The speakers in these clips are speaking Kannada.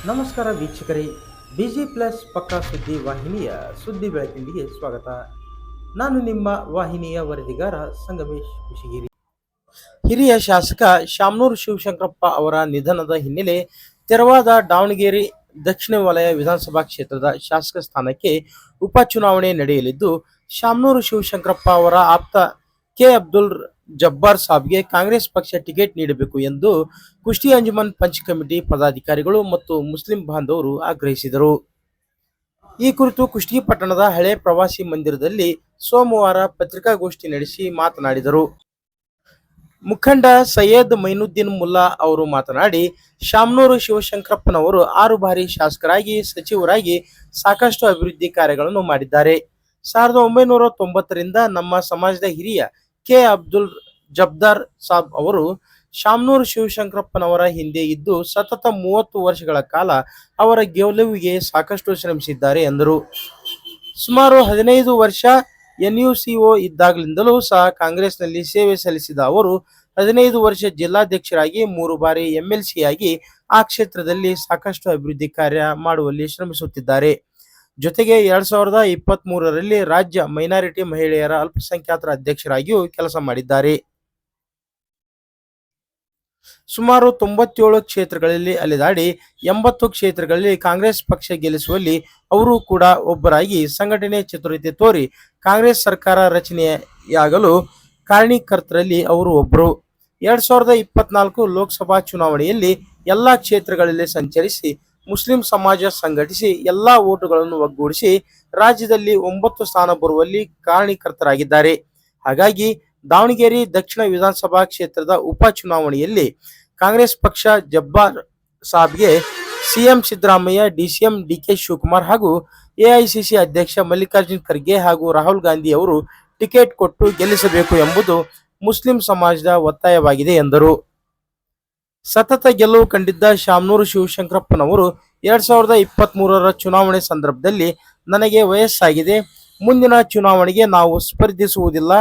ನಮಸ್ಕಾರ ವೀಕ್ಷಕರೇ, ಬಿಜಿ ಪ್ಲಸ್ ಪಕ್ಕಾ ಸುದ್ದಿ ವಾಹಿನಿಯ ಸುದ್ದಿ ಬೆಳಕಿಂಡಿಗೆ ಸ್ವಾಗತ. ನಾನು ನಿಮ್ಮ ವಾಹಿನಿಯ ವರದಿಗಾರ ಸಂಗಮೇಶ್ ಕುಶಿಗಿರಿ. ಹಿರಿಯ ಶಾಸಕ ಶಾಮನೂರು ಶಿವಶಂಕರಪ್ಪ ಅವರ ನಿಧನದ ಹಿನ್ನೆಲೆ ತೆರವಾದ ದಾವಣಗೆರೆ ದಕ್ಷಿಣ ವಲಯ ವಿಧಾನಸಭಾ ಕ್ಷೇತ್ರದ ಶಾಸಕ ಸ್ಥಾನಕ್ಕೆ ಉಪಚುನಾವಣೆ ನಡೆಯಲಿದ್ದು, ಶಾಮನೂರು ಶಿವಶಂಕರಪ್ಪ ಅವರ ಆಪ್ತ ಕೆ ಅಬ್ದುಲ್ ಜಬ್ಬಾರ್ ಸಾಬ್ಗೆ ಕಾಂಗ್ರೆಸ್ ಪಕ್ಷ ಟಿಕೆಟ್ ನೀಡಬೇಕು ಎಂದು ಕುಷ್ಟಗಿ ಅಂಜುಮನ್ ಪಂಚ್ ಕಮಿಟಿ ಪದಾಧಿಕಾರಿಗಳು ಮತ್ತು ಮುಸ್ಲಿಂ ಬಾಂಧವರು ಆಗ್ರಹಿಸಿದರು. ಈ ಕುರಿತು ಕುಷ್ಟಗಿ ಪಟ್ಟಣದ ಹಳೆ ಪ್ರವಾಸಿ ಮಂದಿರದಲ್ಲಿ ಸೋಮವಾರ ಪತ್ರಿಕಾಗೋಷ್ಠಿ ನಡೆಸಿ ಮಾತನಾಡಿದರು. ಮುಖಂಡ ಸೈಯದ್ ಮೈನುದ್ದೀನ್ ಮುಲ್ಲಾ ಅವರು ಮಾತನಾಡಿ, ಶಾಮನೂರು ಶಿವಶಂಕರಪ್ಪನವರು 6 ಬಾರಿ ಶಾಸಕರಾಗಿ, ಸಚಿವರಾಗಿ ಸಾಕಷ್ಟು ಅಭಿವೃದ್ಧಿ ಕಾರ್ಯಗಳನ್ನು ಮಾಡಿದ್ದಾರೆ. 1990ರಿಂದ ನಮ್ಮ ಸಮಾಜದ ಹಿರಿಯ ಕೆ ಅಬ್ದುಲ್ ಜಬ್ಬಾರ್ ಸಾಬ್ ಅವರು ಶಾಮನೂರು ಶಿವಶಂಕರಪ್ಪನವರ ಹಿಂದೆ ಇದ್ದು ಸತತ 30 ವರ್ಷಗಳ ಕಾಲ ಅವರ ಗೆಲುವಿಗೆ ಸಾಕಷ್ಟು ಶ್ರಮಿಸಿದ್ದಾರೆ ಎಂದರು. ಸುಮಾರು 15 ವರ್ಷ NUCO ಇದ್ದಾಗಲಿಂದಲೂ ಸಹ ಕಾಂಗ್ರೆಸ್ನಲ್ಲಿ ಸೇವೆ ಸಲ್ಲಿಸಿದ ಅವರು 15 ವರ್ಷ ಜಿಲ್ಲಾಧ್ಯಕ್ಷರಾಗಿ, 3 ಬಾರಿ MLC ಆಗಿ ಆ ಕ್ಷೇತ್ರದಲ್ಲಿ ಸಾಕಷ್ಟು ಅಭಿವೃದ್ಧಿ ಕಾರ್ಯ ಮಾಡುವಲ್ಲಿ ಶ್ರಮಿಸುತ್ತಿದ್ದಾರೆ. ಜೊತೆಗೆ 2023ರಲ್ಲಿ ರಾಜ್ಯ ಮೈನಾರಿಟಿ ಮಹಿಳೆಯರ ಅಲ್ಪಸಂಖ್ಯಾತರ ಅಧ್ಯಕ್ಷರಾಗಿಯೂ ಕೆಲಸ ಮಾಡಿದ್ದಾರೆ. ಸುಮಾರು 97 ಕ್ಷೇತ್ರಗಳಲ್ಲಿ ಅಲೆದಾಡಿ 80 ಕ್ಷೇತ್ರಗಳಲ್ಲಿ ಕಾಂಗ್ರೆಸ್ ಪಕ್ಷ ಗೆಲ್ಲಿಸುವಲ್ಲಿ ಅವರು ಕೂಡ ಒಬ್ಬರಾಗಿ ಸಂಘಟನೆ ಚತುರತೆ ತೋರಿ ಕಾಂಗ್ರೆಸ್ ಸರ್ಕಾರ ರಚನೆಯಾಗಲು ಕಾರಣೀಕರ್ತರಲ್ಲಿ ಅವರು ಒಬ್ಬರು. 2024 ಲೋಕಸಭಾ ಚುನಾವಣೆಯಲ್ಲಿ ಎಲ್ಲಾ ಕ್ಷೇತ್ರಗಳಲ್ಲಿ ಸಂಚರಿಸಿ ಮುಸ್ಲಿಂ ಸಮಾಜ ಸಂಘಟಿಸಿ ಎಲ್ಲಾ ಓಟುಗಳನ್ನು ಒಗ್ಗೂಡಿಸಿ ರಾಜ್ಯದಲ್ಲಿ 9 ಸ್ಥಾನ ಬರುವಲ್ಲಿ ಕಾರಣೀಕರ್ತರಾಗಿದ್ದಾರೆ. ಹಾಗಾಗಿ ದಾವಣಗೆರೆ ದಕ್ಷಿಣ ವಿಧಾನಸಭಾ ಕ್ಷೇತ್ರದ ಉಪ ಚುನಾವಣೆಯಲ್ಲಿ ಕಾಂಗ್ರೆಸ್ ಪಕ್ಷ ಜಬ್ಬಾರ್ ಸಾಬ್ಗೆ CM Siddaramaiah, DCM DK Shivakumar ಹಾಗೂ AICC ಅಧ್ಯಕ್ಷ ಮಲ್ಲಿಕಾರ್ಜುನ್ ಖರ್ಗೆ ಹಾಗೂ ರಾಹುಲ್ ಗಾಂಧಿ ಅವರು ಟಿಕೆಟ್ ಕೊಟ್ಟು ಗೆಲ್ಲಿಸಬೇಕು ಎಂಬುದು ಮುಸ್ಲಿಂ ಸಮಾಜದ ಒತ್ತಾಯವಾಗಿದೆ ಎಂದರು. ಸತತ ಗೆಲುವು ಕಂಡಿದ್ದ ಶಾಮನೂರು ಶಿವಶಂಕರಪ್ಪನವರು 2023ರ ಚುನಾವಣೆ ಸಂದರ್ಭದಲ್ಲಿ ನನಗೆ ವಯಸ್ಸಾಗಿದೆ, ಮುಂದಿನ ಚುನಾವಣೆಗೆ ನಾವು ಸ್ಪರ್ಧಿಸುವುದಿಲ್ಲ,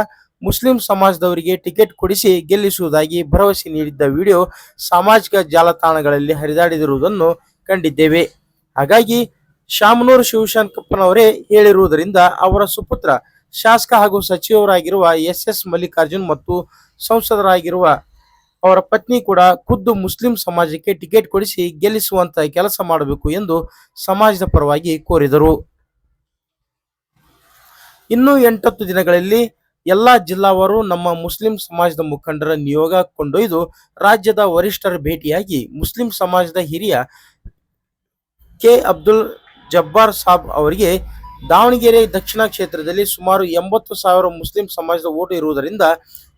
ಮುಸ್ಲಿಂ ಸಮಾಜದವರಿಗೆ ಟಿಕೆಟ್ ಕೊಡಿಸಿ ಗೆಲ್ಲಿಸುವುದಾಗಿ ಭರವಸೆ ನೀಡಿದ್ದ ವಿಡಿಯೋ ಸಾಮಾಜಿಕ ಜಾಲತಾಣಗಳಲ್ಲಿ ಹರಿದಾಡಿರುವುದನ್ನು ಕಂಡಿದ್ದೇವೆ. ಹಾಗಾಗಿ ಶಾಮನೂರು ಶಿವಶಂಕರಪ್ಪನವರೇ ಹೇಳಿರುವುದರಿಂದ ಅವರ ಸುಪುತ್ರ ಶಾಸಕ ಹಾಗೂ ಸಚಿವರಾಗಿರುವ SS ಮಲ್ಲಿಕಾರ್ಜುನ್ ಮತ್ತು ಸಂಸದರಾಗಿರುವ ಅವರ ಪತ್ನಿ ಕೂಡ ಖುದ್ದು ಮುಸ್ಲಿಂ ಸಮಾಜಕ್ಕೆ ಟಿಕೆಟ್ ಕೊಡಿಸಿ ಗೆಲ್ಲಿಸುವಂತ ಕೆಲಸ ಮಾಡಬೇಕು ಎಂದು ಸಮಾಜದ ಪರವಾಗಿ ಕೋರಿದರು. ಇನ್ನು 8 ದಿನಗಳಲ್ಲಿ ಎಲ್ಲಾ ಜಿಲ್ಲಾವಾರು ನಮ್ಮ ಮುಸ್ಲಿಂ ಸಮಾಜದ ಮುಖಂಡರ ನಿಯೋಗ ಕೊಂಡೊಯ್ದು ರಾಜ್ಯದ ವರಿಷ್ಠರ ಭೇಟಿಯಾಗಿ ಮುಸ್ಲಿಂ ಸಮಾಜದ ಹಿರಿಯ ಕೆ ಅಬ್ದುಲ್ ಜಬ್ಬಾರ್ ಸಾಬ್ ಅವರಿಗೆ ದಾವಣಗೆರೆ ದಕ್ಷಿಣ ಕ್ಷೇತ್ರದಲ್ಲಿ ಸುಮಾರು 80,000 ಮುಸ್ಲಿಂ ಸಮಾಜದ ಓಟು ಇರುವುದರಿಂದ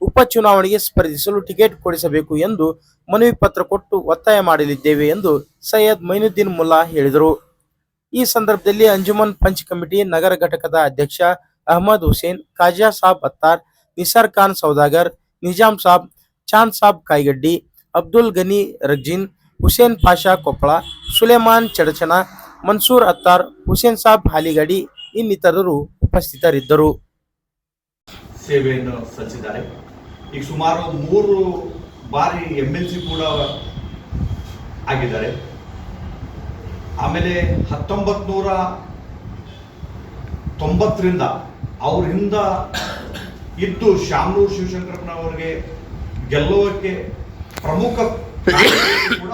ಉಪಚುನಾವಣೆಗೆ ಸ್ಪರ್ಧಿಸಲು ಟಿಕೆಟ್ ಕೊಡಿಸಬೇಕು ಎಂದು ಮನವಿ ಪತ್ರ ಕೊಟ್ಟು ಒತ್ತಾಯ ಮಾಡಲಿದ್ದೇವೆ ಎಂದು ಸೈಯದ್ ಮೈನುದ್ದೀನ್ ಮುಲ್ಲಾ ಹೇಳಿದರು. ಈ ಸಂದರ್ಭದಲ್ಲಿ ಅಂಜುಮನ್ ಪಂಚ್ ಕಮಿಟಿ ನಗರ ಘಟಕದ ಅಧ್ಯಕ್ಷ ಅಹಮದ್ ಹುಸೇನ್, ಖಾಜಾ ಸಾಬ್ ಅತ್ತಾರ್, ನಿಸಾರ್ ಖಾನ್ ಸೌದಾಗರ್, ನಿಜಾಮ್ ಸಾಬ್, ಚಾಂದ್ ಸಾಬ್ ಕಾಯ್ಗಡ್ಡಿ, ಅಬ್ದುಲ್ ಗನಿ ರಗ್ಜಿನ್, ಹುಸೇನ್ ಪಾಷಾ ಕೊಪ್ಪಳ, ಸುಲೇಮಾನ್ ಚಡಚನ, ಮನ್ಸೂರ್ ಅತ್ತಾರ್, ಹುಸೇನ್ ಸಾಬ್ ಹಾಲಿಗಾಡಿ ಇನ್ನಿತರರು ಉಪಸ್ಥಿತರಿದ್ದರು. ಸೇವೆಯನ್ನು ಸಲ್ಲಿಸಿದ್ದಾರೆ. ಈಗ ಸುಮಾರು 3 ಬಾರಿ MLC ಕೂಡ ಆಗಿದ್ದಾರೆ. ಆಮೇಲೆ 1990ರಿಂದ ಅವ್ರ ಹಿಂದ ಇದ್ದು ಶಾಮನೂರು ಶಿವಶಂಕರಪ್ಪನವರಿಗೆ ಗೆಲ್ಲುವಕ್ಕೆ ಪ್ರಮುಖ ಕೂಡ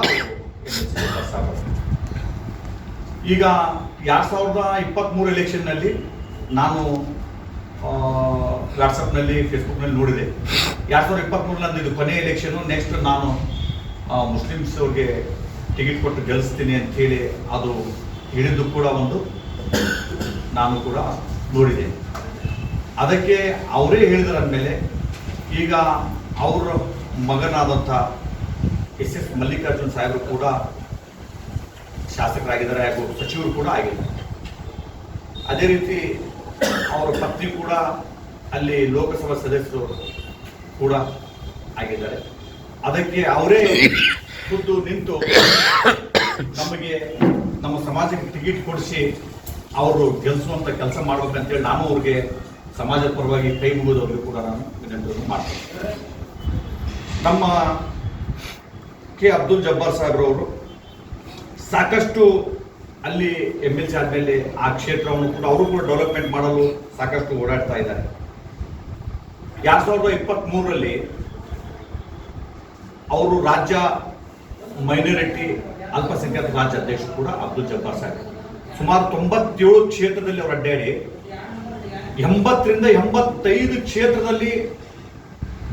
ಈಗ 2023 ಎಲೆಕ್ಷನ್ನಲ್ಲಿ ನಾನು ವಾಟ್ಸಪ್ನಲ್ಲಿ ಫೇಸ್ಬುಕ್ನಲ್ಲಿ ನೋಡಿದೆ. 2023 ನಂದು ಇದು ಕೊನೆಯ ಎಲೆಕ್ಷನು, ನೆಕ್ಸ್ಟ್ ನಾನು ಮುಸ್ಲಿಮ್ಸ್ ಅವ್ರಿಗೆ ಟಿಕೆಟ್ ಕೊಟ್ಟು ಗೆಲ್ಲಿಸ್ತೀನಿ ಅಂಥೇಳಿ ಅದು ಹೇಳಿದ್ದು ಕೂಡ ಒಂದು ನಾನು ಕೂಡ ನೋಡಿದೆ. ಅದಕ್ಕೆ ಅವರೇ ಹೇಳಿದ್ರ ಅಂದಮೇಲೆ ಈಗ ಅವರ ಮಗನಾದಂಥ SS ಮಲ್ಲಿಕಾರ್ಜುನ್ ಸಾಹೇಬರು ಕೂಡ ಶಾಸಕರಾಗಿದ್ದಾರೆ ಹಾಗೂ ಸಚಿವರು ಕೂಡ ಆಗಿದ್ದಾರೆ. ಅದೇ ರೀತಿ ಅವರ ಪತ್ನಿ ಕೂಡ ಅಲ್ಲಿ ಲೋಕಸಭಾ ಸದಸ್ಯರು ಕೂಡ ಆಗಿದ್ದಾರೆ. ಅದಕ್ಕೆ ಅವರೇ ಖುದ್ದು ನಿಂತು ನಮಗೆ ನಮ್ಮ ಸಮಾಜಕ್ಕೆ ಟಿಕೆಟ್ ಕೊಡಿಸಿ ಅವರು ಗೆಲ್ಲಿಸುವಂತ ಕೆಲಸ ಮಾಡ್ಬೇಕಂತೇಳಿ ನಾನು ಅವ್ರಿಗೆ ಸಮಾಜದ ಪರವಾಗಿ ಕೈ ಮುಗಿದವ್ರಿಗೆ ಕೂಡ ನಾನು ವಿನಂತಿಯನ್ನು ಮಾಡ್ತೇನೆ. ನಮ್ಮ ಕೆ ಅಬ್ದುಲ್ ಜಬ್ಬಾರ್ ಸಾಹೇಬ್ರವರು ಸಾಕಷ್ಟು ಅಲ್ಲಿ MLC ಆದಮೇಲೆ ಆ ಕ್ಷೇತ್ರವನ್ನು ಕೂಡ ಅವರು ಕೂಡ ಡೆವಲಪ್ಮೆಂಟ್ ಮಾಡಲು ಸಾಕಷ್ಟು ಓಡಾಡ್ತಾ ಇದ್ದಾರೆ. 2023ರಲ್ಲಿ ಅವರು ರಾಜ್ಯ ಮೈನಾರಿಟಿ ಅಲ್ಪಸಂಖ್ಯಾತ ರಾಜ್ಯ ಅಧ್ಯಕ್ಷರು ಕೂಡ ಅಬ್ದುಲ್ ಜಬ್ಬಾರ್ ಸಾಹೇಬ್. ಸುಮಾರು 97 ಕ್ಷೇತ್ರದಲ್ಲಿ ಅವರು ಅಡ್ಡಾಡಿ 80ರಿಂದ 85 ಕ್ಷೇತ್ರದಲ್ಲಿ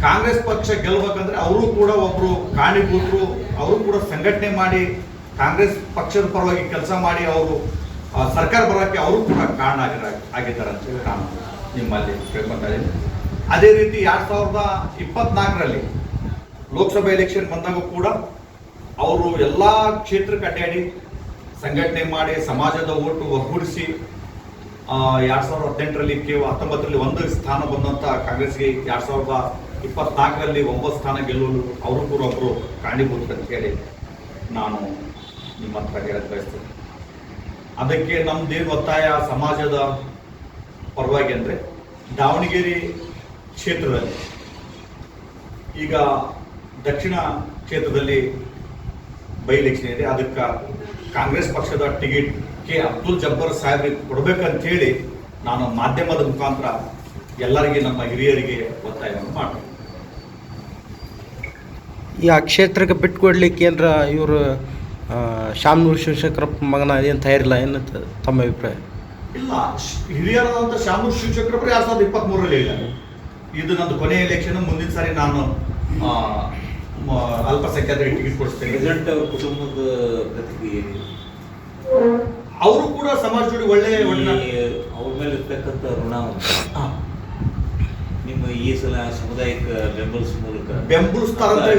ಕಾಂಗ್ರೆಸ್ ಪಕ್ಷ ಗೆಲ್ಲಬೇಕಂದ್ರೆ ಅವರು ಕೂಡ ಒಬ್ರು ಕಾರಣೀಭೂತರು. ಅವರು ಕೂಡ ಸಂಘಟನೆ ಮಾಡಿ ಕಾಂಗ್ರೆಸ್ ಪಕ್ಷದ ಪರವಾಗಿ ಕೆಲಸ ಮಾಡಿ ಅವರು ಸರ್ಕಾರ ಬರೋಕ್ಕೆ ಅವರು ಕೂಡ ಕಾರಣ ಆಗಿದ್ದಾರೆ ಅಂತ ನಾನು ನಿಮ್ಮಲ್ಲಿ ಕೇಳ್ಕೊತಾ ಇದ್ದೀನಿ. ಅದೇ ರೀತಿ 2024ರಲ್ಲಿ ಲೋಕಸಭಾ ಎಲೆಕ್ಷನ್ ಬಂದಾಗ ಕೂಡ ಅವರು ಎಲ್ಲ ಕ್ಷೇತ್ರಕ್ಕೆ ಅಡ್ಡಾಡಿ ಸಂಘಟನೆ ಮಾಡಿ ಸಮಾಜದ ಓಟು ಒಗ್ಗೂಡಿಸಿ 2018ರಲ್ಲಿ ಕೇವಲ 19ರಲ್ಲಿ 1 ಸ್ಥಾನ ಬಂದಂಥ ಕಾಂಗ್ರೆಸ್ಗೆ 2024ರಲ್ಲಿ 9 ಸ್ಥಾನ ಗೆಲ್ಲಲು ಅವರು ಕೂಡ ಒಬ್ಬರು ಕಾರಣೀಭೂತರು ಅಂತ ಹೇಳಿ ನಾನು ನಿಮ್ಮ ಹತ್ರ ಹೇಳಕ್ಕೆ ಬಯಸ್ತೇನೆ. ಅದಕ್ಕೆ ನಮ್ದೇನು ಒತ್ತಾಯ ಸಮಾಜದ ಪರವಾಗಿ ಅಂದರೆ ದಾವಣಗೆರೆ ಕ್ಷೇತ್ರದಲ್ಲಿ ಈಗ ದಕ್ಷಿಣ ಕ್ಷೇತ್ರದಲ್ಲಿ ಬೈ ಎಲೆಕ್ಷನ್ ಇದೆ. ಅದಕ್ಕೆ ಕಾಂಗ್ರೆಸ್ ಪಕ್ಷದ ಟಿಕೆಟ್ ಅಬ್ದುಲ್ ಜಬ್ಬಾರ್ ಸಾಹೇಬ್ರಿಗೆ ಕೊಡಬೇಕಂತ ಹೇಳಿ ನಾನು ಮಾಧ್ಯಮದ ಮುಖಾಂತರ ಎಲ್ಲರಿಗೆ ನಮ್ಮ ಹಿರಿಯರಿಗೆ ಒತ್ತಾಯವನ್ನು ಮಾಡ್ತೀನಿ. ಈ ಆ ಕ್ಷೇತ್ರಕ್ಕೆ ಬಿಟ್ಕೊಡ್ಲಿಕ್ಕೆ ಏನರ ಇವರು ಶಾಮನೂರು ಶಿವಶಂಕರಪ್ಪ ಮಗನ ಏನು ತಯಾರಿಲ್ಲ ಏನಂತ ತಮ್ಮ ಅಭಿಪ್ರಾಯ? ಇಲ್ಲ, ಹಿರಿಯರಾದಂಥ ಶಾಮನೂರು ಶಿವಶಂಕರಪ್ಪ 2023ರಲ್ಲಿ ಇಲ್ಲ. ಇದು ನಂದು ಕೊನೆಯ ಎಲೆಕ್ಷನ್. ಮುಂದಿನ ಸಾರಿ ನಾನು ಅಲ್ಪಸಂಖ್ಯಾತರಿಗೆ ಟಿಕೆಟ್ ಕೊಡಿಸ್ತೇನೆ. ಅವ್ರ ಕುಟುಂಬದ ಪ್ರತಿಕ್ರಿಯೆ, ಅವರು ಕೂಡ ಸಮಾಜ ಜೋಡಿ ಒಳ್ಳೆ ಅವ್ರ ಮೇಲೆ ಇರ್ತಕ್ಕಂಥ ಋಣ ನಿಮ್ಮ ಈ ಸಲ ಸಮುದಾಯಿಕ ಬೆಂಬಲಿಸ್ತಾರೆ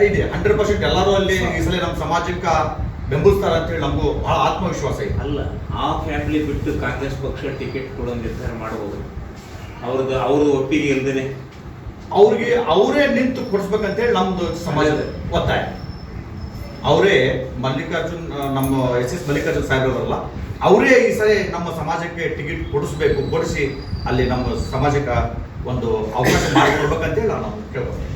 ಇದೆ. 100% ಎಲ್ಲರೂ ಅಲ್ಲಿ ಈ ಸಲ ನಮ್ಮ ಸಮಾಜಕ್ಕೆ ಬೆಂಬಲಿಸ್ತಾರೆ ಅಂತ ಹೇಳಿ ನಮಗೂ ಬಹಳ ಆತ್ಮವಿಶ್ವಾಸ ಇದೆ. ಅಲ್ಲ, ಆ ಫ್ಯಾಮಿಲಿ ಬಿಟ್ಟು ಕಾಂಗ್ರೆಸ್ ಪಕ್ಷ ಟಿಕೆಟ್ ಕೊಡೋ ನಿರ್ಧಾರ ಮಾಡಬಹುದು. ಅವ್ರದ್ದು ಒಪ್ಪಿಗೆ ಇಲ್ದೇನೆ ಅವ್ರಿಗೆ ಅವರೇ ನಿಂತು ಕೊಡಿಸ್ಬೇಕಂತ ಹೇಳಿ ನಮ್ದು ಸಮಾಜದ ಒತ್ತಾಯ. ಅವರೇ ಮಲ್ಲಿಕಾರ್ಜುನ್, ನಮ್ಮ SS ಮಲ್ಲಿಕಾರ್ಜುನ್ ಸಾಹೇಬ್ರವರಲ್ಲ, ಅವರೇ ಈ ಸರಿ ನಮ್ಮ ಸಮಾಜಕ್ಕೆ ಟಿಕೆಟ್ ಕೊಡಿಸ್ಬೇಕು, ಕೊಡಿಸಿ ಅಲ್ಲಿ ನಮ್ಮ ಸಮಾಜಕ್ಕೆ ಒಂದು ಅವಕಾಶ ಮಾಡಿಕೊಡ್ಬೇಕಂತೇಳಿ ನಾನು ಕೇಳ್ಕೊತೀನಿ.